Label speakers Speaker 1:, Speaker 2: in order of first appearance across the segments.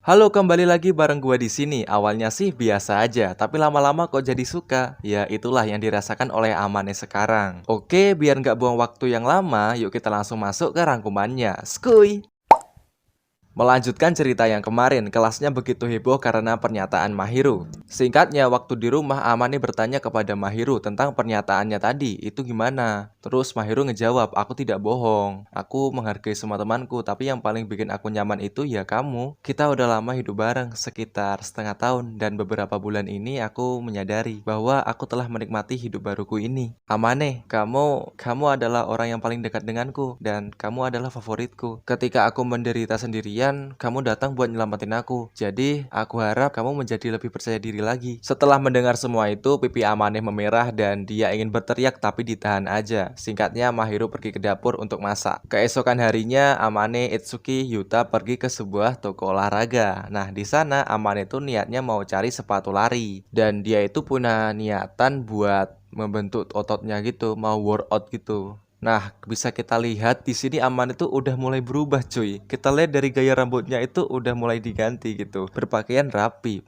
Speaker 1: Halo, kembali lagi bareng gua di sini. Awalnya sih biasa aja, tapi lama-lama kok jadi suka. Ya, itulah yang dirasakan oleh Amane sekarang. Oke, biar nggak buang waktu yang lama, yuk kita langsung masuk ke rangkumannya. Skuy! Melanjutkan cerita yang kemarin, kelasnya begitu heboh karena pernyataan Mahiru. Singkatnya, waktu di rumah Amane bertanya kepada Mahiru tentang pernyataannya tadi, itu gimana? Terus Mahiru ngejawab, aku tidak bohong. Aku menghargai semua temanku, tapi yang paling bikin aku nyaman itu ya kamu. Kita udah lama hidup bareng, sekitar setengah tahun, dan beberapa bulan ini aku menyadari bahwa aku telah menikmati hidup baruku ini. Amane, kamu adalah orang yang paling dekat denganku, dan kamu adalah favoritku. Ketika aku menderita sendirian, kamu datang buat nyelamatin aku. Jadi, aku harap kamu menjadi lebih percaya diri lagi. Setelah mendengar semua itu, pipi Amane memerah dan dia ingin berteriak tapi ditahan aja. Singkatnya, Mahiru pergi ke dapur untuk masak. Keesokan harinya, Amane, Itsuki, Yuta pergi ke sebuah toko olahraga. Nah, di sana Amane tuh niatnya mau cari sepatu lari. Dan dia itu punya niatan buat membentuk ototnya gitu, mau workout gitu. Nah, bisa kita lihat di sini Aman itu udah mulai berubah, cuy. Kita lihat dari gaya rambutnya itu udah mulai diganti gitu. Berpakaian rapi.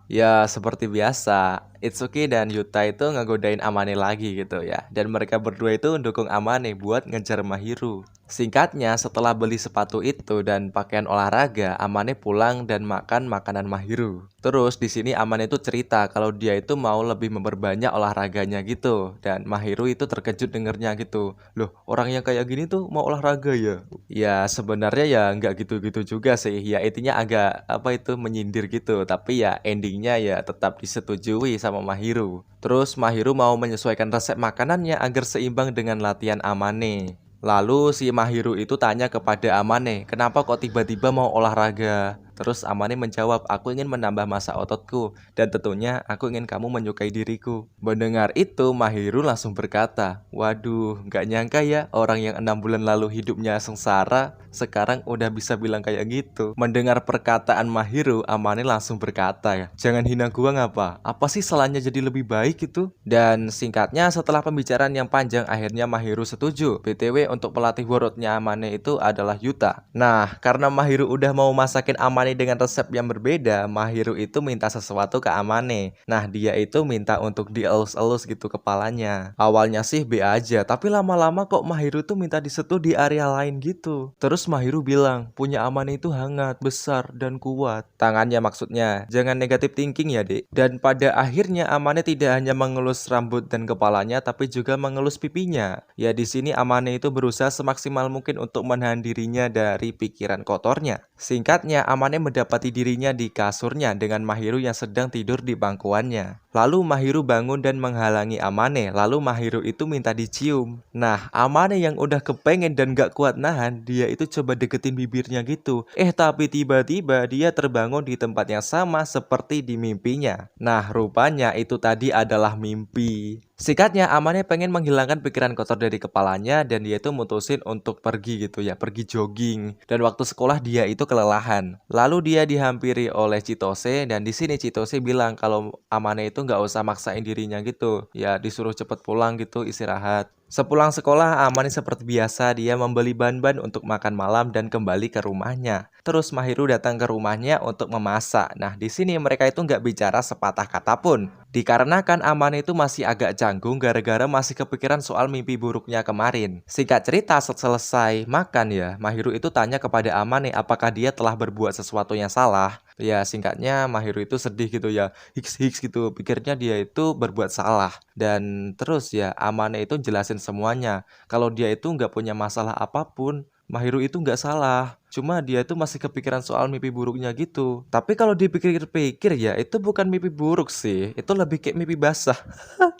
Speaker 1: Ya seperti biasa. Itsuki dan Yuta itu ngegodain Amane lagi gitu ya. Dan mereka berdua itu mendukung Amane buat ngejar Mahiru. Singkatnya, setelah beli sepatu itu dan pakaian olahraga, Amane pulang dan makan makanan Mahiru. Terus di sini Amane itu cerita kalau dia itu mau lebih memperbanyak olahraganya gitu. Dan Mahiru itu terkejut dengernya gitu. Loh, orang yang kayak gini tuh mau olahraga ya? Ya sebenarnya ya nggak gitu-gitu juga sih. Ya intinya agak apa itu menyindir gitu. Tapi ya endingnya ya tetap disetujui sama Mahiru. Terus Mahiru mau menyesuaikan resep makanannya agar seimbang dengan latihan Amane. Lalu si Mahiru itu tanya kepada Amane, kenapa kok tiba-tiba mau olahraga? Terus Amane menjawab, aku ingin menambah massa ototku, dan tentunya aku ingin kamu menyukai diriku. Mendengar itu, Mahiru langsung berkata, waduh, gak nyangka ya orang yang 6 bulan lalu hidupnya sengsara, sekarang udah bisa bilang kayak gitu. Mendengar perkataan Mahiru, Amane langsung berkata ya, jangan hina gua ngapa? Apa sih salahnya jadi lebih baik itu? Dan singkatnya setelah pembicaraan yang panjang, akhirnya Mahiru setuju. BTW untuk pelatih worotnya Amane itu adalah Yuta. Nah, karena Mahiru udah mau masakin Amane dengan resep yang berbeda, Mahiru itu minta sesuatu ke Amane. Nah, dia itu minta untuk dielus-elus gitu kepalanya. Awalnya sih B aja, tapi lama-lama kok Mahiru tuh minta disentuh di area lain gitu. Terus Mahiru bilang, punya Amane itu hangat, besar, dan kuat. Tangannya maksudnya, jangan negatif thinking ya, Dek. Dan pada akhirnya Amane tidak hanya mengelus rambut dan kepalanya, tapi juga mengelus pipinya. Ya di sini Amane itu berusaha semaksimal mungkin untuk menahan dirinya dari pikiran kotornya. Singkatnya, Amane mendapati dirinya di kasurnya dengan Mahiru yang sedang tidur di bangkuannya. Lalu Mahiru bangun dan menghalangi Amane, lalu Mahiru itu minta dicium. Nah, Amane yang udah kepengen dan gak kuat nahan, dia itu coba deketin bibirnya gitu. Tapi tiba-tiba dia terbangun di tempat yang sama seperti di mimpinya. Nah, rupanya itu tadi adalah mimpi. Singkatnya, Amane pengen menghilangkan pikiran kotor dari kepalanya dan dia itu mutusin untuk pergi gitu ya, pergi jogging. Dan waktu sekolah dia itu kelelahan. Lalu dia dihampiri oleh Chitose dan di sini Chitose bilang kalau Amane itu nggak usah maksain dirinya gitu. Ya disuruh cepet pulang gitu istirahat. Sepulang sekolah, Amane seperti biasa dia membeli bahan-bahan untuk makan malam dan kembali ke rumahnya. Terus Mahiru datang ke rumahnya untuk memasak. Nah, di sini mereka itu nggak bicara sepatah kata pun. Dikarenakan Amane itu masih agak canggung gara-gara masih kepikiran soal mimpi buruknya kemarin. Singkat cerita, selesai makan ya, Mahiru itu tanya kepada Amane apakah dia telah berbuat sesuatu yang salah. Ya singkatnya Mahiru itu sedih gitu ya, hiks gitu, pikirnya dia itu berbuat salah. Dan terus ya Amane itu jelasin semuanya, kalau dia itu nggak punya masalah apapun. Mahiru itu nggak salah, cuma dia itu masih kepikiran soal mimpi buruknya gitu. Tapi kalau dipikir-pikir ya itu bukan mimpi buruk sih, itu lebih kayak mimpi basah.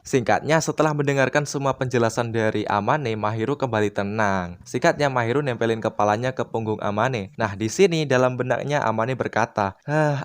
Speaker 1: Singkatnya, setelah mendengarkan semua penjelasan dari Amane, Mahiru kembali tenang. Singkatnya, Mahiru nempelin kepalanya ke punggung Amane. Nah, di sini dalam benaknya Amane berkata,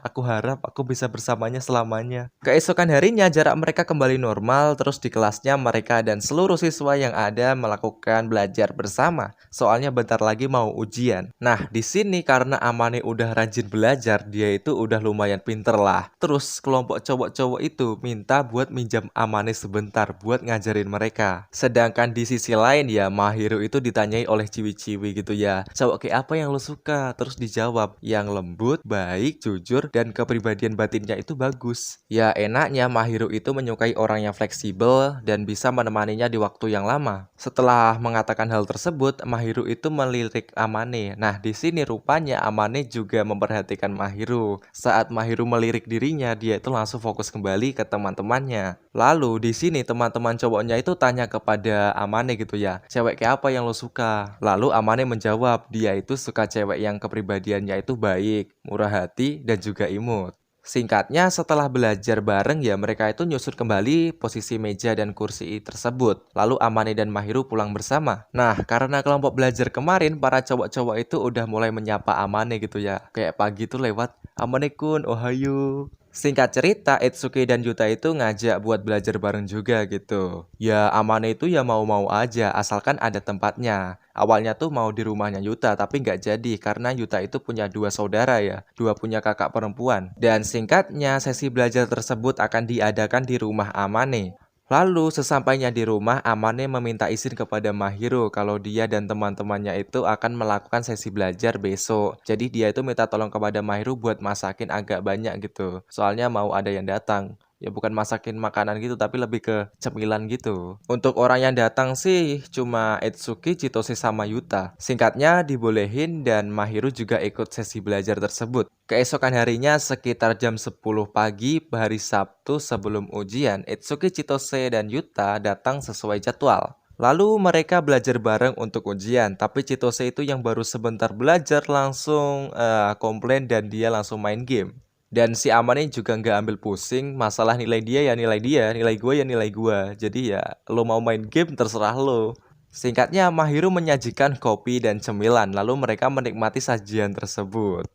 Speaker 1: aku harap aku bisa bersamanya selamanya. Keesokan harinya, jarak mereka kembali normal, terus di kelasnya mereka dan seluruh siswa yang ada melakukan belajar bersama. Soalnya bentar lagi mau ujian. Nah, di sini karena Amane udah rajin belajar, dia itu udah lumayan pinter lah. Terus kelompok cowok-cowok itu minta buat minjam Amane sebentar buat ngajarin mereka. Sedangkan di sisi lain ya, Mahiru itu ditanyai oleh ciwi-ciwi gitu ya. Cowok kayak apa yang lo suka? Terus dijawab, yang lembut, baik, jujur, dan kepribadian batinnya itu bagus. Ya enaknya Mahiru itu menyukai orang yang fleksibel dan bisa menemaninya di waktu yang lama. Setelah mengatakan hal tersebut, Mahiru itu melirik Amane. Nah, di sini rupanya Amane juga memperhatikan Mahiru. Saat Mahiru melirik dirinya, dia itu langsung fokus kembali ke teman-temannya. Lalu di sini teman-teman cowoknya itu tanya kepada Amane gitu ya, cewek kayak apa yang lo suka? Lalu Amane menjawab, dia itu suka cewek yang kepribadiannya itu baik, murah hati, dan juga imut. Singkatnya, setelah belajar bareng ya mereka itu nyusun kembali posisi meja dan kursi tersebut. Lalu Amane dan Mahiru pulang bersama. Nah, karena kelompok belajar kemarin, para cowok-cowok itu udah mulai menyapa Amane gitu ya. Kayak pagi tuh lewat, Amane-kun, ohayo. Singkat cerita, Itsuki dan Yuta itu ngajak buat belajar bareng juga gitu. Ya, Amane itu ya mau-mau aja, asalkan ada tempatnya. Awalnya tuh mau di rumahnya Yuta, tapi nggak jadi karena Yuta itu punya dua saudara ya, dua punya kakak perempuan. Dan singkatnya, sesi belajar tersebut akan diadakan di rumah Amane. Lalu sesampainya di rumah, Amane meminta izin kepada Mahiru kalau dia dan teman-temannya itu akan melakukan sesi belajar besok. Jadi dia itu minta tolong kepada Mahiru buat masakin agak banyak gitu. Soalnya mau ada yang datang. Ya bukan masakin makanan gitu, tapi lebih ke cemilan gitu. Untuk orang yang datang sih cuma Itsuki, Chitose, sama Yuta. Singkatnya dibolehin dan Mahiru juga ikut sesi belajar tersebut. Keesokan harinya sekitar jam 10 pagi hari Sabtu sebelum ujian, Itsuki, Chitose, dan Yuta datang sesuai jadwal. Lalu mereka belajar bareng untuk ujian, tapi Chitose itu yang baru sebentar belajar langsung komplain dan dia langsung main game. Dan si Amane juga nggak ambil pusing, masalah nilai dia ya nilai dia, nilai gue ya nilai gue. Jadi ya lo mau main game terserah lo. Singkatnya, Mahiru menyajikan kopi dan cemilan, lalu mereka menikmati sajian tersebut.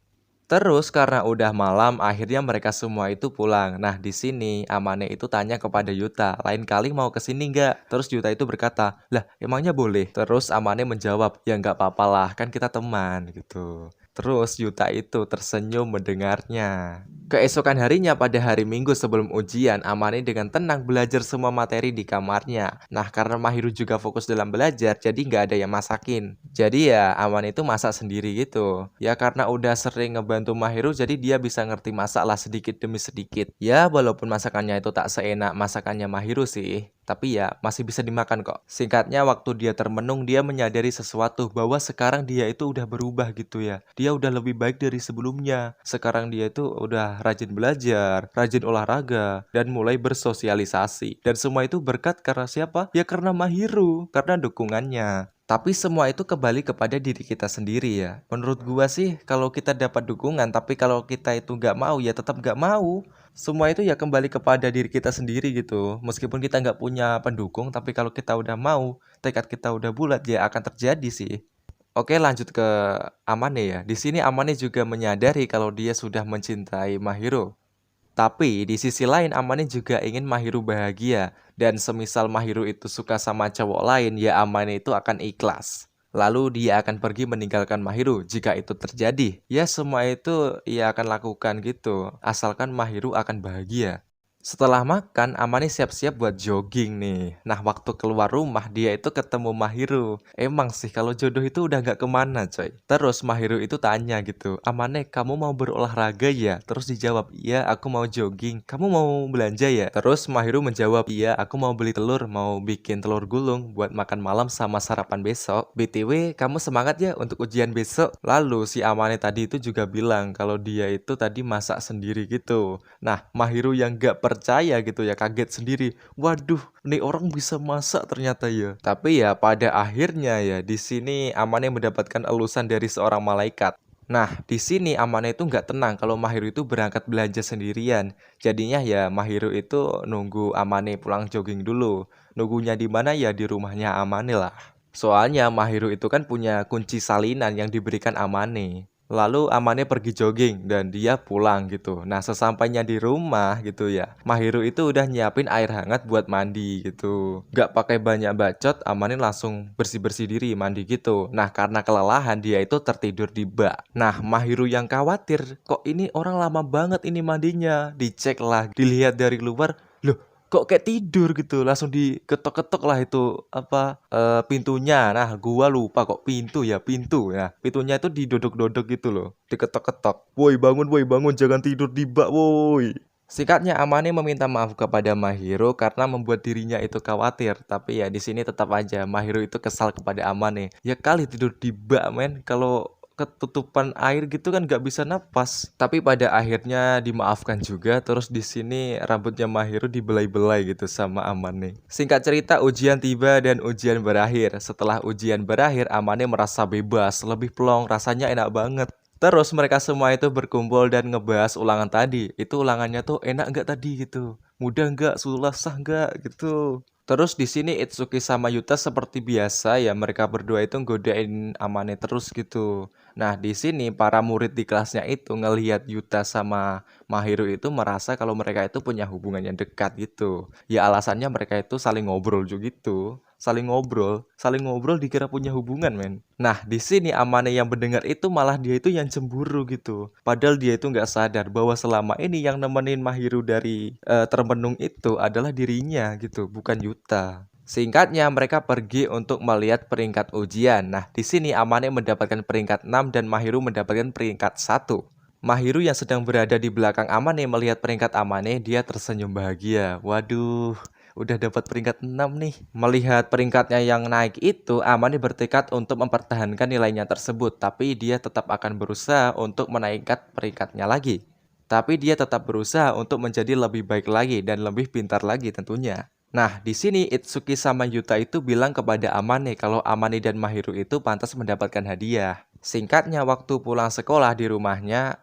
Speaker 1: Terus karena udah malam, akhirnya mereka semua itu pulang. Nah, di sini Amane itu tanya kepada Yuta, lain kali mau ke sini nggak? Terus Yuta itu berkata, lah emangnya boleh? Terus Amane menjawab, ya nggak apa-apa lah, kan kita teman gitu. Terus Yuta itu tersenyum mendengarnya. Keesokan harinya pada hari Minggu sebelum ujian, Amane dengan tenang belajar semua materi di kamarnya. Nah, karena Mahiru juga fokus dalam belajar, jadi nggak ada yang masakin. Jadi ya Amane itu masak sendiri gitu. Ya karena udah sering ngebantu Mahiru, jadi dia bisa ngerti masak lah sedikit demi sedikit. Ya walaupun masakannya itu tak seenak masakannya Mahiru sih, tapi ya masih bisa dimakan kok. Singkatnya, waktu dia termenung, dia menyadari sesuatu bahwa sekarang dia itu udah berubah gitu ya. Dia udah lebih baik dari sebelumnya. Sekarang dia itu udah rajin belajar, rajin olahraga, dan mulai bersosialisasi. Dan semua itu berkat karena siapa? Ya karena Mahiru, karena dukungannya. Tapi semua itu kembali kepada diri kita sendiri ya. Menurut gua sih kalau kita dapat dukungan, tapi kalau kita itu nggak mau ya tetap nggak mau. Semua itu ya kembali kepada diri kita sendiri gitu. Meskipun kita nggak punya pendukung, tapi kalau kita udah mau, tekad kita udah bulat ya akan terjadi sih. Oke, lanjut ke Amane ya. Di sini Amane juga menyadari kalau dia sudah mencintai Mahiru. Tapi di sisi lain Amane juga ingin Mahiru bahagia. Dan semisal Mahiru itu suka sama cowok lain, ya Amane itu akan ikhlas. Lalu dia akan pergi meninggalkan Mahiru jika itu terjadi. Ya semua itu ia akan lakukan gitu, asalkan Mahiru akan bahagia. Setelah makan, Amane siap-siap buat jogging nih. Nah, waktu keluar rumah, dia itu ketemu Mahiru. Emang sih, kalau jodoh itu udah nggak kemana, coy. Terus Mahiru itu tanya gitu, Amane, kamu mau berolahraga ya? Terus dijawab, iya, aku mau jogging. Kamu mau belanja ya? Terus Mahiru menjawab, iya, aku mau beli telur, mau bikin telur gulung buat makan malam sama sarapan besok. BTW, kamu semangat ya untuk ujian besok? Lalu si Amane tadi itu juga bilang kalau dia itu tadi masak sendiri gitu. Nah, Mahiru yang gak percaya gitu ya, kaget sendiri. Waduh, nih orang bisa masak ternyata ya. Tapi ya pada akhirnya ya di sini Amane mendapatkan elusan dari seorang malaikat. Nah, di sini Amane itu nggak tenang kalau Mahiru itu berangkat belanja sendirian. Jadinya ya Mahiru itu nunggu Amane pulang jogging dulu. Nunggunya di mana ya di rumahnya Amane lah. Soalnya Mahiru itu kan punya kunci salinan yang diberikan Amane. Lalu Amane pergi jogging dan dia pulang gitu. Nah, sesampainya di rumah gitu ya, Mahiru itu udah nyiapin air hangat buat mandi gitu. Gak pakai banyak bacot, Amane langsung bersih-bersih diri mandi gitu. Nah, karena kelelahan dia itu tertidur di bak. Nah, Mahiru yang khawatir, kok ini orang lama banget ini mandinya. Dicek lah, dilihat dari luar, loh kok kayak tidur gitu, langsung diketok-ketok lah itu pintunya. Nah, gua lupa kok pintu ya, pintunya itu didodok-dodok gitu loh, diketok-ketok, woi bangun, jangan tidur di bak woi. Singkatnya, Amane meminta maaf kepada Mahiru karena membuat dirinya itu khawatir. Tapi ya di sini tetap aja Mahiru itu kesal kepada Amane. Ya kali tidur di bak men, kalau ketutupan air gitu kan nggak bisa napas. Tapi pada akhirnya dimaafkan juga. Terus di sini rambutnya Mahiru dibelai-belai gitu sama Amane. Singkat cerita, ujian tiba dan ujian berakhir. Setelah ujian berakhir, Amane merasa bebas, lebih plong, rasanya enak banget. Terus mereka semua itu berkumpul dan ngebahas ulangan tadi. Itu ulangannya tuh enak nggak tadi gitu? Mudah nggak? Susah nggak gitu? Terus di sini Itsuki sama Yuta seperti biasa ya, mereka berdua itu godain Amane terus gitu. Nah, di sini para murid di kelasnya itu ngelihat Yuta sama Mahiru itu merasa kalau mereka itu punya hubungan yang dekat gitu. Ya alasannya mereka itu saling ngobrol juga gitu. Saling ngobrol dikira punya hubungan, men. Nah, di sini Amane yang mendengar itu malah dia itu yang cemburu gitu. Padahal dia itu nggak sadar bahwa selama ini yang nemenin Mahiru dari termenung itu adalah dirinya gitu, bukan Yuta. Singkatnya, mereka pergi untuk melihat peringkat ujian. Nah, di sini Amane mendapatkan peringkat 6 dan Mahiru mendapatkan peringkat 1. Mahiru yang sedang berada di belakang Amane melihat peringkat Amane, dia tersenyum bahagia. Waduh, udah dapat peringkat 6 nih. Melihat peringkatnya yang naik itu, Amane bertekad untuk mempertahankan nilainya tersebut, tapi dia tetap akan berusaha untuk menaikkan peringkatnya lagi. Tapi dia tetap berusaha untuk menjadi lebih baik lagi dan lebih pintar lagi tentunya. Nah, di sini Itsuki sama Yuta itu bilang kepada Amane kalau Amane dan Mahiru itu pantas mendapatkan hadiah. Singkatnya, waktu pulang sekolah di rumahnya,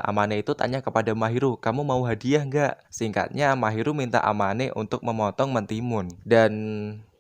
Speaker 1: Amane itu tanya kepada Mahiru, kamu mau hadiah nggak? Singkatnya, Mahiru minta Amane untuk memotong mentimun. Dan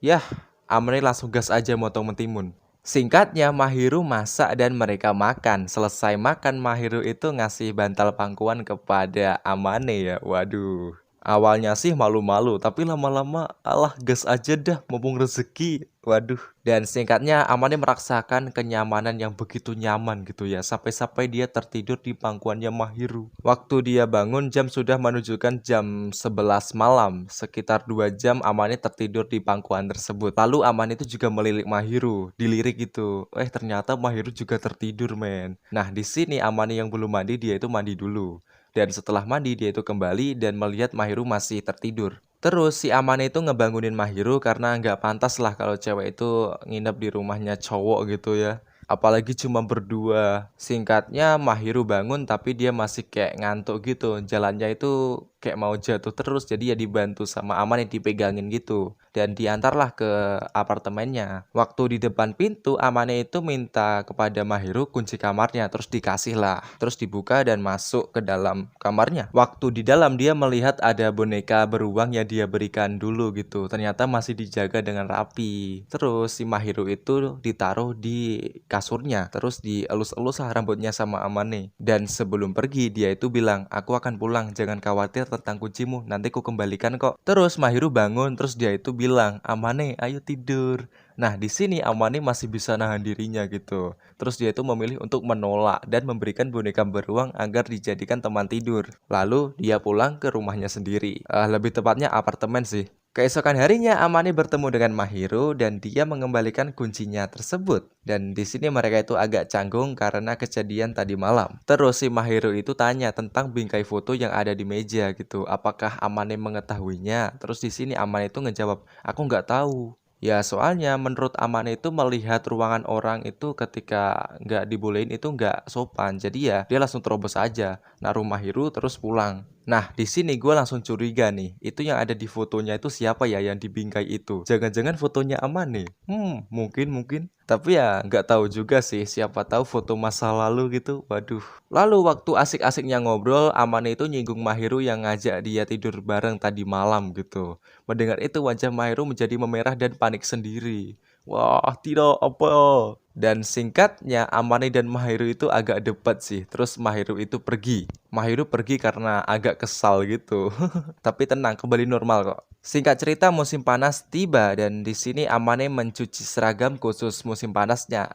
Speaker 1: ya, Amane langsung gas aja motong mentimun. Singkatnya, Mahiru masak dan mereka makan. Selesai makan, Mahiru itu ngasih bantal pangkuan kepada Amane ya. Waduh. Awalnya sih malu-malu, tapi lama-lama alah gas aja dah, mumpung rezeki. Waduh. Dan singkatnya, Amane merasakan kenyamanan yang begitu nyaman gitu ya. Sampai-sampai dia tertidur di pangkuannya Mahiru. Waktu dia bangun, jam sudah menunjukkan jam 11 malam. Sekitar 2 jam Amane tertidur di pangkuan tersebut. Lalu Amane itu juga melirik Mahiru, dilirik gitu. Ternyata Mahiru juga tertidur, men. Nah, di sini Amane yang belum mandi, dia itu mandi dulu. Dan setelah mandi, dia itu kembali dan melihat Mahiru masih tertidur. Terus si Amane itu ngebangunin Mahiru karena nggak pantas lah kalau cewek itu nginep di rumahnya cowok gitu ya. Apalagi cuma berdua. Singkatnya, Mahiru bangun tapi dia masih kayak ngantuk gitu. Jalannya itu kayak mau jatuh terus, jadi ya dibantu sama Amane, dipegangin gitu. Dan diantarlah ke apartemennya. Waktu di depan pintu, Amane itu minta kepada Mahiru kunci kamarnya, terus dikasih lah. Terus dibuka dan masuk ke dalam kamarnya. Waktu di dalam, dia melihat ada boneka beruang yang dia berikan dulu gitu. Ternyata masih dijaga dengan rapi. Terus si Mahiru itu ditaruh di kasurnya, terus dielus-elus lah rambutnya sama Amane. Dan sebelum pergi, dia itu bilang, aku akan pulang, jangan khawatir tentang kuncimu, nanti ku kembalikan kok. Terus Mahiru bangun, terus dia itu bilang, Amane ayo tidur. Nah, di sini Amane masih bisa nahan dirinya gitu. Terus dia itu memilih untuk menolak dan memberikan boneka beruang agar dijadikan teman tidur. Lalu dia pulang ke rumahnya sendiri. Lebih tepatnya apartemen sih. Keesokan harinya, Amane bertemu dengan Mahiru dan dia mengembalikan kuncinya tersebut. Dan di sini mereka itu agak canggung karena kejadian tadi malam. Terus si Mahiru itu tanya tentang bingkai foto yang ada di meja gitu. Apakah Amane mengetahuinya? Terus di sini Amane itu ngejawab, aku nggak tahu. Ya soalnya menurut Amane itu melihat ruangan orang itu ketika nggak dibolehin itu nggak sopan. Jadi ya dia langsung terobos aja, naruh Mahiru terus pulang. Nah, di sini gue langsung curiga nih. Itu yang ada di fotonya itu siapa ya yang di bingkai itu? Jangan-jangan fotonya Amane? Mungkin. Tapi ya nggak tahu juga sih. Siapa tahu foto masa lalu gitu. Waduh. Lalu waktu asik-asiknya ngobrol, Amane itu nyinggung Mahiru yang ngajak dia tidur bareng tadi malam gitu. Mendengar itu wajah Mahiru menjadi memerah dan panik sendiri. Wah, tidak apa? Dan singkatnya, Amane dan Mahiru itu agak debat sih. Terus Mahiru itu pergi. Mahiru pergi karena agak kesal gitu. Tapi tenang, kembali normal kok. Singkat cerita, musim panas tiba dan di sini Amane mencuci seragam khusus musim panasnya.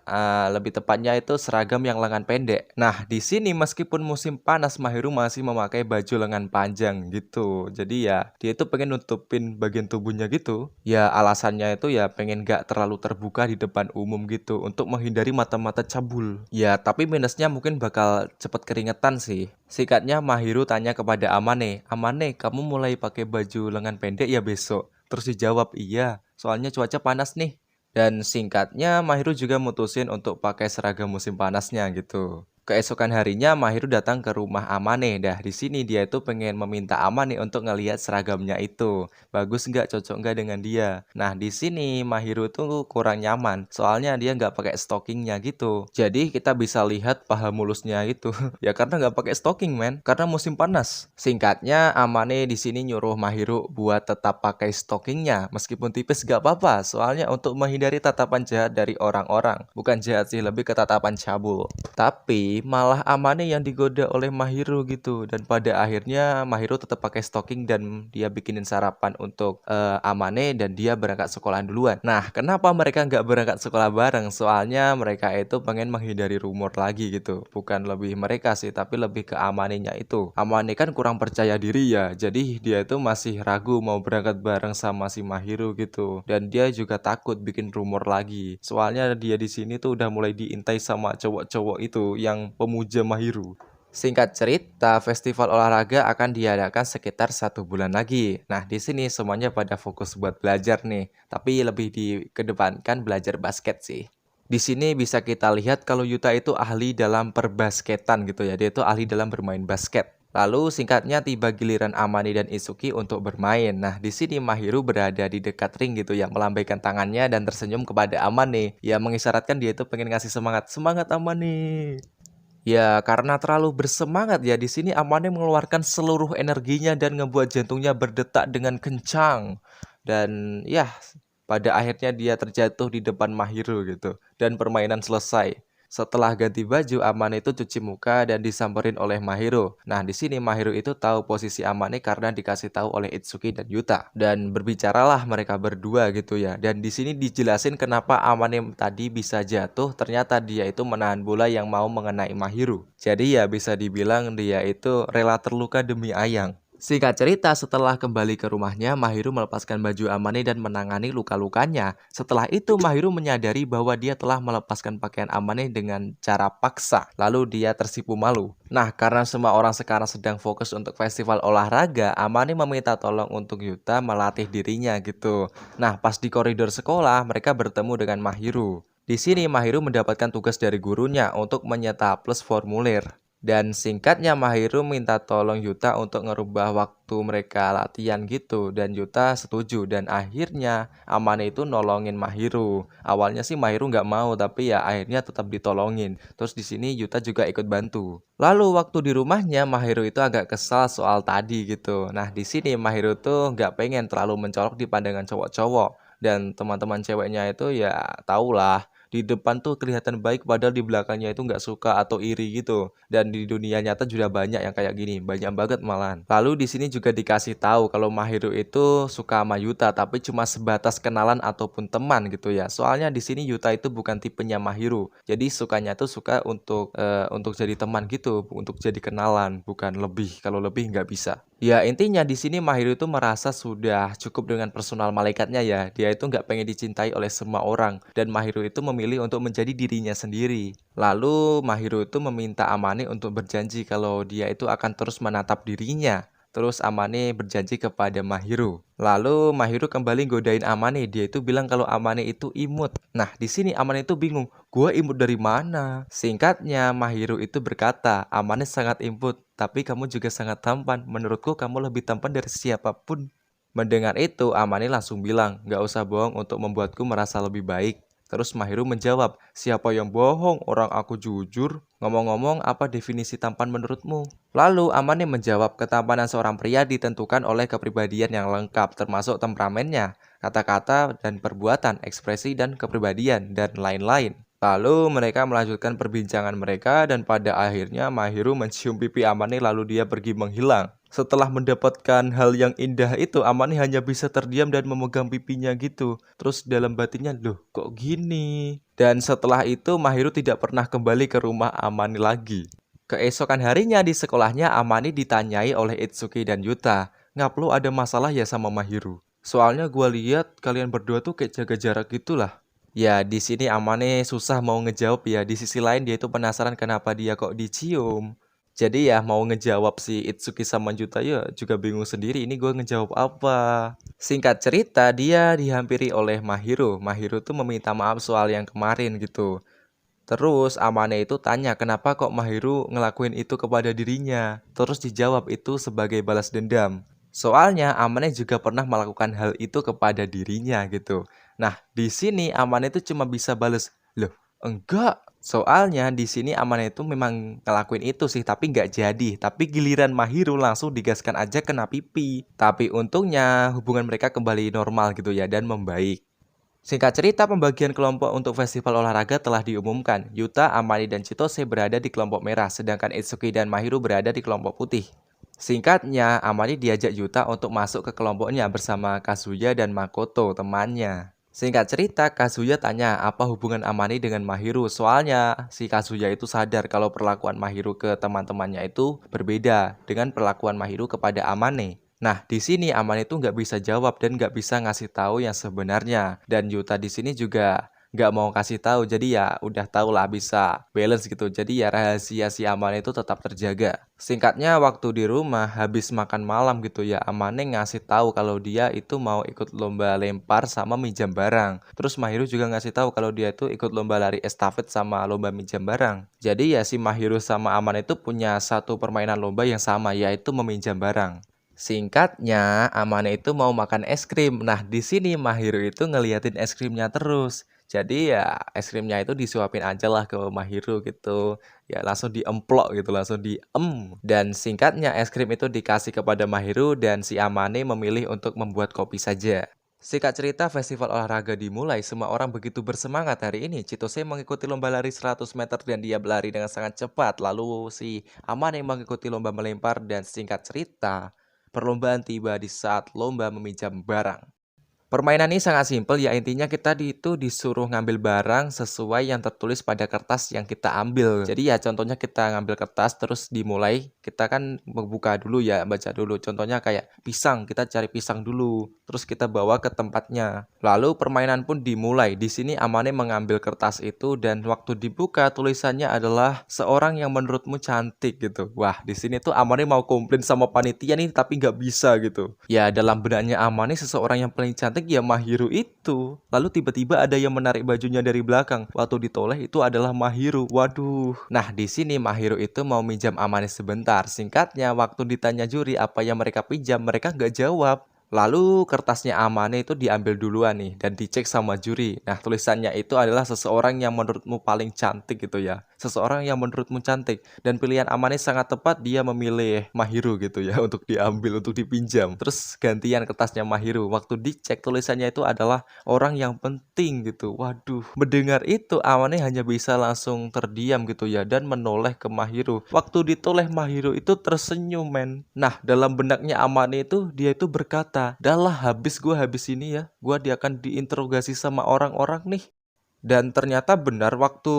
Speaker 1: Lebih tepatnya itu seragam yang lengan pendek. Nah, di sini meskipun musim panas, Mahiru masih memakai baju lengan panjang gitu. Jadi ya, dia itu pengen nutupin bagian tubuhnya gitu. Ya, alasannya itu ya pengen gak terlalu terbuka di depan umum gitu untuk menghindari mata-mata cabul. Ya, tapi minusnya mungkin bakal cepet keringetan sih. Singkatnya, Mahiru tanya kepada Amane, "Amane, kamu mulai pakai baju lengan pendek ya besok?" Terus dijawab, "Iya, soalnya cuaca panas nih." Dan singkatnya, Mahiru juga mutusin untuk pakai seragam musim panasnya gitu. Keesokan harinya, Mahiru datang ke rumah Amane. Dah di sini dia itu pengen meminta Amane untuk ngelihat seragamnya itu. Bagus nggak, cocok nggak dengan dia. Nah, di sini Mahiru tuh kurang nyaman. Soalnya dia nggak pakai stockingnya gitu. Jadi kita bisa lihat paha mulusnya itu. Ya karena nggak pakai stocking, men. Karena musim panas. Singkatnya, Amane di sini nyuruh Mahiru buat tetap pakai stockingnya. Meskipun tipis nggak apa-apa. Soalnya untuk menghindari tatapan jahat dari orang-orang. Bukan jahat sih, lebih ke tatapan cabul. Tapi malah Amane yang digoda oleh Mahiru gitu. Dan pada akhirnya Mahiru tetap pakai stocking dan dia bikinin sarapan untuk Amane dan dia berangkat sekolah duluan. Nah, kenapa mereka nggak berangkat sekolah bareng? Soalnya mereka itu pengen menghindari rumor lagi gitu. Bukan lebih mereka sih, tapi lebih ke Amanenya itu. Amane kan kurang percaya diri ya. Jadi dia itu masih ragu mau berangkat bareng sama si Mahiru gitu. Dan dia juga takut bikin rumor lagi. Soalnya dia di sini tuh udah mulai diintai sama cowok-cowok itu yang pemuja Mahiru. Singkat cerita, festival olahraga akan diadakan sekitar 1 bulan lagi. Nah, di sini semuanya pada fokus buat belajar nih, tapi lebih dikedepankan belajar basket sih. Di sini bisa kita lihat kalau Yuta itu ahli dalam perbasketan gitu ya, dia itu ahli dalam bermain basket. Lalu singkatnya tiba giliran Amane dan Itsuki untuk bermain. Nah, di sini Mahiru berada di dekat ring gitu ya, melambaikan tangannya dan tersenyum kepada Amane. Ya, mengisyaratkan dia itu pengen ngasih semangat. Semangat Amane! Ya, karena terlalu bersemangat ya, di sini Amane mengeluarkan seluruh energinya dan ngebuat jantungnya berdetak dengan kencang. Dan ya, pada akhirnya dia terjatuh di depan Mahiru gitu. Dan permainan selesai. Setelah ganti baju, Amane itu cuci muka dan disamperin oleh Mahiru. Nah, di sini Mahiru itu tahu posisi Amane karena dikasih tahu oleh Itsuki dan Yuta. Dan berbicaralah mereka berdua gitu ya. Dan di sini dijelasin kenapa Amane tadi bisa jatuh. Ternyata dia itu menahan bola yang mau mengenai Mahiru. Jadi ya bisa dibilang dia itu rela terluka demi Ayang. Singkat cerita, setelah kembali ke rumahnya, Mahiru melepaskan baju Amane dan menangani luka-lukanya. Setelah itu, Mahiru menyadari bahwa dia telah melepaskan pakaian Amane dengan cara paksa. Lalu dia tersipu malu. Nah, karena semua orang sekarang sedang fokus untuk festival olahraga, Amane meminta tolong untuk Yuta melatih dirinya gitu. Nah, pas di koridor sekolah, mereka bertemu dengan Mahiru. Di sini, Mahiru mendapatkan tugas dari gurunya untuk plus formulir. Dan singkatnya Mahiru minta tolong Yuta untuk ngerubah waktu mereka latihan gitu. Dan Yuta setuju dan akhirnya Amane itu nolongin Mahiru. Awalnya sih Mahiru nggak mau tapi ya akhirnya tetap ditolongin. Terus di sini Yuta juga ikut bantu. Lalu waktu di rumahnya Mahiru itu agak kesal soal tadi gitu. Nah di sini Mahiru tuh nggak pengen terlalu mencolok di pandangan cowok-cowok. Dan teman-teman ceweknya itu ya tahulah di depan tuh kelihatan baik padahal di belakangnya itu nggak suka atau iri gitu. Dan di dunia nyata juga banyak yang kayak gini, banyak banget malahan. Lalu di sini juga dikasih tahu kalau Mahiru itu suka sama Yuta tapi cuma sebatas kenalan ataupun teman gitu ya. Soalnya di sini Yuta itu bukan tipenya Mahiru. Jadi sukanya tuh suka untuk jadi teman gitu, untuk jadi kenalan, bukan lebih. Kalau lebih nggak bisa. Ya intinya di sini Mahiru itu merasa sudah cukup dengan personal malaikatnya ya. Dia itu nggak pengen dicintai oleh semua orang dan Mahiru itu memilih untuk menjadi dirinya sendiri. Lalu Mahiru itu meminta Amane untuk berjanji kalau dia itu akan terus menatap dirinya. Terus Amane berjanji kepada Mahiru. Lalu Mahiru kembali godain Amane. Dia itu bilang kalau Amane itu imut. Nah, di sini Amane itu bingung. Gua imut dari mana? Singkatnya, Mahiru itu berkata, Amane sangat imut, tapi kamu juga sangat tampan. Menurutku kamu lebih tampan dari siapapun. Mendengar itu, Amane langsung bilang, gak usah bohong untuk membuatku merasa lebih baik. Terus Mahiru menjawab, siapa yang bohong? Orang aku jujur. Ngomong-ngomong, apa definisi tampan menurutmu? Lalu Amane menjawab, ketampanan seorang pria ditentukan oleh kepribadian yang lengkap, termasuk temperamennya, kata-kata dan perbuatan, ekspresi dan kepribadian, dan lain-lain. Lalu mereka melanjutkan perbincangan mereka dan pada akhirnya Mahiru mencium pipi Amane lalu dia pergi menghilang. Setelah mendapatkan hal yang indah itu, Amane hanya bisa terdiam dan memegang pipinya gitu. Terus dalam batinnya, loh kok gini? Dan setelah itu Mahiru tidak pernah kembali ke rumah Amane lagi. Keesokan harinya di sekolahnya Amane ditanyai oleh Itsuki dan Yuta, "Ngap lo ada masalah ya sama Mahiru? Soalnya gua lihat kalian berdua tuh kayak jaga jarak gitulah." Ya, di sini Amane susah mau ngejawab ya. Di sisi lain dia itu penasaran kenapa dia kok dicium. Jadi ya mau ngejawab si Itsuki sama Juta ya juga bingung sendiri ini gue ngejawab apa. Singkat cerita dia dihampiri oleh Mahiru. Mahiru tuh meminta maaf soal yang kemarin gitu. Terus Amane itu tanya kenapa kok Mahiru ngelakuin itu kepada dirinya. Terus dijawab itu sebagai balas dendam. Soalnya Amane juga pernah melakukan hal itu kepada dirinya gitu. Nah, di sini Amane itu cuma bisa balas, "Loh, enggak." Soalnya di sini Amane itu memang ngelakuin itu sih tapi nggak jadi. Tapi giliran Mahiru langsung digaskan aja kena pipi. Tapi untungnya hubungan mereka kembali normal gitu ya dan membaik. Singkat cerita, pembagian kelompok untuk festival olahraga telah diumumkan. Yuta, Amane, dan Chitose berada di kelompok merah, sedangkan Itsuki dan Mahiru berada di kelompok putih. Singkatnya, Amane diajak Yuta untuk masuk ke kelompoknya bersama Kazuya dan Makoto, temannya. Singkat cerita, Kazuya tanya apa hubungan Amane dengan Mahiru. Soalnya, si Kazuya itu sadar kalau perlakuan Mahiru ke teman-temannya itu berbeda dengan perlakuan Mahiru kepada Amane. Nah, di sini Aman itu nggak bisa jawab dan nggak bisa ngasih tahu yang sebenarnya. Dan Yuta di sini juga nggak mau kasih tahu. Jadi ya udah tahu lah bisa balance gitu. Jadi ya rahasia si Aman itu tetap terjaga. Singkatnya waktu di rumah habis makan malam gitu ya Amane ngasih tahu kalau dia itu mau ikut lomba lempar sama minjam barang. Terus Mahiru juga ngasih tahu kalau dia itu ikut lomba lari estafet sama lomba minjam barang. Jadi ya si Mahiru sama Aman itu punya satu permainan lomba yang sama yaitu meminjam barang. Singkatnya, Amane itu mau makan es krim. Nah, di sini Mahiru itu ngeliatin es krimnya terus. Jadi ya es krimnya itu disuapin aja lah ke Mahiru gitu. Ya langsung diemplok gitu, langsung diem. Dan singkatnya es krim itu dikasih kepada Mahiru dan si Amane memilih untuk membuat kopi saja. Singkat cerita, festival olahraga dimulai. Semua orang begitu bersemangat hari ini. Chitose mengikuti lomba lari 100 meter dan dia berlari dengan sangat cepat. Lalu si Amane mengikuti lomba melempar dan singkat cerita, perlombaan tiba di saat lomba meminjam barang. Permainan ini sangat simpel ya intinya kita itu disuruh ngambil barang sesuai yang tertulis pada kertas yang kita ambil. Jadi ya contohnya kita ngambil kertas terus dimulai kita kan membuka dulu ya baca dulu. Contohnya kayak pisang kita cari pisang dulu terus kita bawa ke tempatnya. Lalu permainan pun dimulai. Di sini Amane mengambil kertas itu dan waktu dibuka tulisannya adalah seorang yang menurutmu cantik gitu. Wah di sini tuh Amane mau komplain sama panitia nih tapi nggak bisa gitu. Ya dalam benaknya Amane seseorang yang paling cantik ya Mahiru itu. Lalu tiba-tiba ada yang menarik bajunya dari belakang. Waktu ditoleh itu adalah Mahiru. Waduh. Nah, di sini Mahiru itu mau minjam Amane sebentar. Singkatnya, waktu ditanya juri apa yang mereka pinjam, mereka nggak jawab. Lalu kertasnya Amane itu diambil duluan nih dan dicek sama juri. Nah, tulisannya itu adalah seseorang yang menurutmu paling cantik gitu ya. Seseorang yang menurutmu cantik. Dan pilihan Amane sangat tepat, dia memilih Mahiru gitu ya untuk diambil, untuk dipinjam. Terus gantian kertasnya Mahiru. Waktu dicek tulisannya itu adalah orang yang penting gitu. Waduh, mendengar itu Amane hanya bisa langsung terdiam gitu ya dan menoleh ke Mahiru. Waktu ditoleh Mahiru itu tersenyum men. Nah, dalam benaknya Amane itu dia itu berkata, "Dah lah habis gue habis ini ya. Gue dia akan diinterogasi sama orang-orang nih." Dan ternyata benar waktu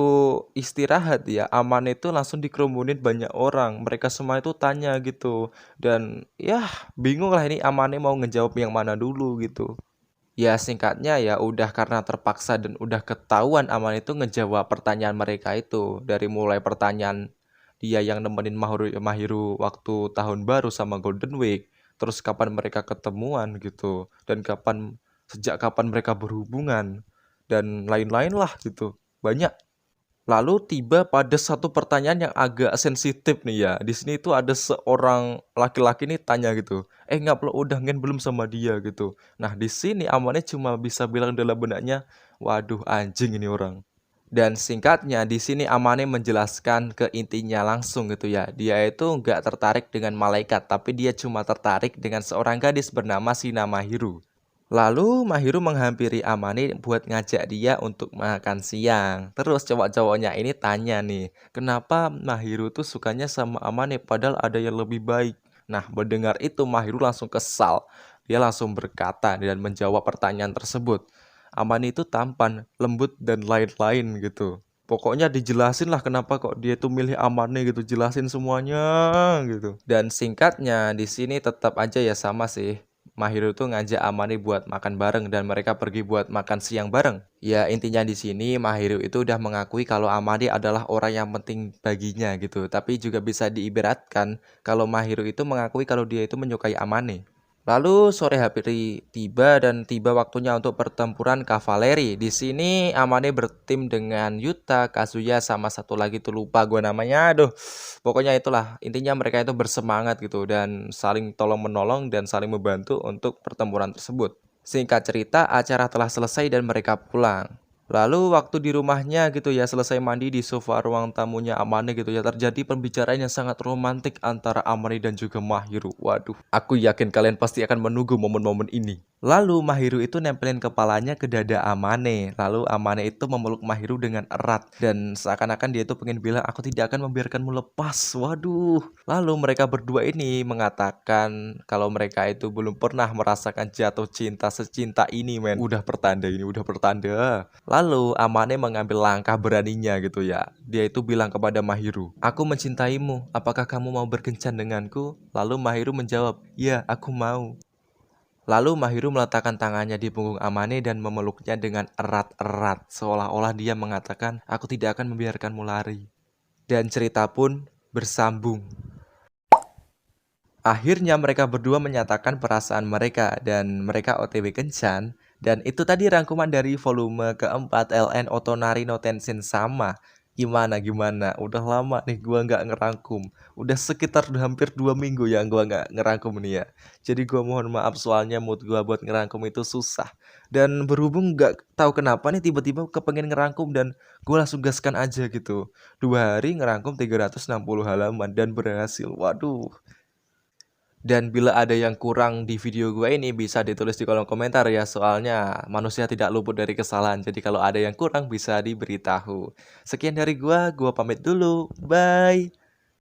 Speaker 1: istirahat ya, Amane itu langsung dikerumunin banyak orang. Mereka semua itu tanya gitu. Dan ya bingung lah ini Amane mau ngejawab yang mana dulu gitu. Ya singkatnya ya udah karena terpaksa dan udah ketahuan Amane itu ngejawab pertanyaan mereka itu. Dari mulai pertanyaan dia yang nemenin Mahiru waktu tahun baru sama Golden Week. Terus kapan mereka ketemuan gitu. Dan sejak kapan mereka berhubungan dan lain-lain lah gitu. Banyak. Lalu tiba pada satu pertanyaan yang agak sensitif nih ya. Di sini tuh ada seorang laki-laki nih tanya gitu. Ngap lo udah ngen belum sama dia gitu. Nah di sini Amane cuma bisa bilang dalam benaknya, waduh anjing ini orang. Dan singkatnya di sini Amane menjelaskan ke intinya langsung gitu ya. Dia itu nggak tertarik dengan malaikat, tapi dia cuma tertarik dengan seorang gadis bernama Shina Mahiru. Lalu Mahiru menghampiri Amane buat ngajak dia untuk makan siang. Terus cowok-cowoknya ini tanya nih, kenapa Mahiru tuh sukanya sama Amane padahal ada yang lebih baik. Nah, mendengar itu Mahiru langsung kesal. Dia langsung berkata dan menjawab pertanyaan tersebut. Amane itu tampan, lembut, dan lain-lain gitu. Pokoknya dijelasin lah kenapa kok dia tuh milih Amane gitu, jelasin semuanya gitu. Dan singkatnya di sini tetap aja ya sama sih. Mahiru tuh ngajak Amane buat makan bareng dan mereka pergi buat makan siang bareng. Ya intinya di sini Mahiru itu udah mengakui kalau Amane adalah orang yang penting baginya gitu. Tapi juga bisa diibaratkan kalau Mahiru itu mengakui kalau dia itu menyukai Amane. Lalu sore hari tiba dan tiba waktunya untuk pertempuran kavaleri. Di sini Amane bertim dengan Yuta, Kazuya sama satu lagi tuh lupa gue namanya. Aduh, pokoknya itulah. Intinya mereka itu bersemangat gitu dan saling tolong menolong dan saling membantu untuk pertempuran tersebut. Singkat cerita, acara telah selesai dan mereka pulang. Lalu waktu di rumahnya gitu ya, selesai mandi di sofa ruang tamunya Amane gitu ya, terjadi pembicaraan yang sangat romantis antara Amane dan juga Mahiru. Waduh, aku yakin kalian pasti akan menunggu momen-momen ini. Lalu Mahiru itu nempelin kepalanya ke dada Amane. Lalu Amane itu memeluk Mahiru dengan erat dan seakan-akan dia itu pengen bilang aku tidak akan membiarkanmu lepas. Waduh. Lalu mereka berdua ini mengatakan kalau mereka itu belum pernah merasakan jatuh cinta secinta ini, men. Udah pertanda ini, udah pertanda. Lalu Amane mengambil langkah beraninya gitu ya. Dia itu bilang kepada Mahiru, "Aku mencintaimu. Apakah kamu mau berkencan denganku?" Lalu Mahiru menjawab, "Ya, aku mau." Lalu Mahiru meletakkan tangannya di punggung Amane dan memeluknya dengan erat-erat, seolah-olah dia mengatakan, "Aku tidak akan membiarkanmu lari." Dan cerita pun bersambung. Akhirnya mereka berdua menyatakan perasaan mereka dan mereka OTW kencan. Dan itu tadi rangkuman dari volume keempat LN Otonari no Tenshin sama. Gimana? Udah lama nih gua nggak ngerangkum. Udah sekitar hampir 2 minggu ya gua nggak ngerangkum nih ya. Jadi gua mohon maaf soalnya mood gua buat ngerangkum itu susah. Dan berhubung nggak tahu kenapa nih tiba-tiba kepengen ngerangkum dan gua langsung gaskan aja gitu. 2 hari ngerangkum 360 halaman dan berhasil. Waduh. Dan bila ada yang kurang di video gue ini bisa ditulis di kolom komentar ya, soalnya manusia tidak luput dari kesalahan. Jadi kalau ada yang kurang bisa diberitahu. Sekian dari gue pamit dulu. Bye.